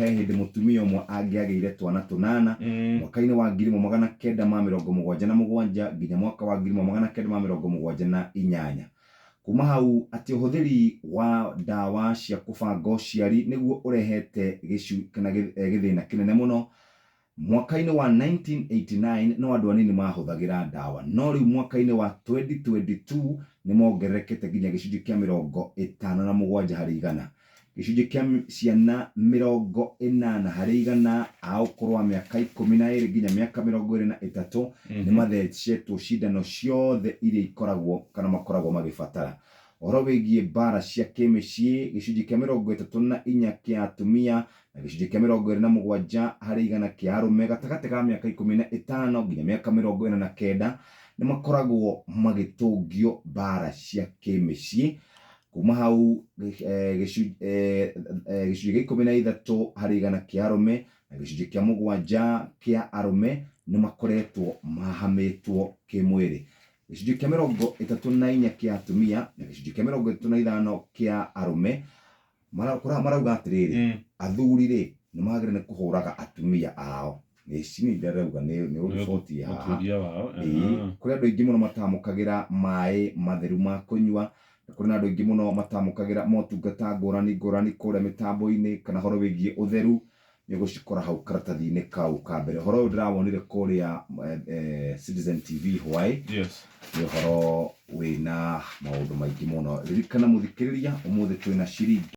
hindi mutumia umwe angiageire twana tunana mwaka-ini wa 1977 nginya mwaka wa 1978. Kuma hau ati uhuthiri wa dawa cia kubanga uciari niguo urehete kana githina kinene muno. Mwaka-ini wa 1989 no andu anini mahuthagira dawa, no riu mwaka-ini wa 2022 ni mongererekete nginya gicunji kia 57 hari 100. Gicunji kia ciana 80 hari 100 a ukuru wa miaka 12 nginya miaka 23 ni mathecetwo cindano ciothe iria ikoragwo kana makoragwo magibatara. Ohoro wigie bara cia kimicii gicunji kia 34 kia atumia na gicunji kia 27 hari 100 kia arume gatagati ka miaka 15 nginya miaka 49 ni makoragwo magitungio bara cia kimicii. Kuma hau gicunji kia 13 hari 100 kia arume na gicunji kia 7 kia arume ni makoretwo mahamitwo kimwiri. Gicunji kia 34 kia atumia na gicunji kia 35 kia arume marauga atiriri athuri ri ni magire ni kuhuraga atumia ao. Nicini ndarauga ni uriboti haha kuri andu aingi muno matamukagira mai matheru ma kunywa, kuri andu aingi muno matamukagira motungata ngurani kuria mitambo-ini kana horo wigie utheru ni gucikora hau karatathi-ini kau ka mbere. Horo ndirawonire kuria Citizen TV Hawaii ni horo wina maundu maingi muno. Ririkana muthikiriria umuthi twina ciringi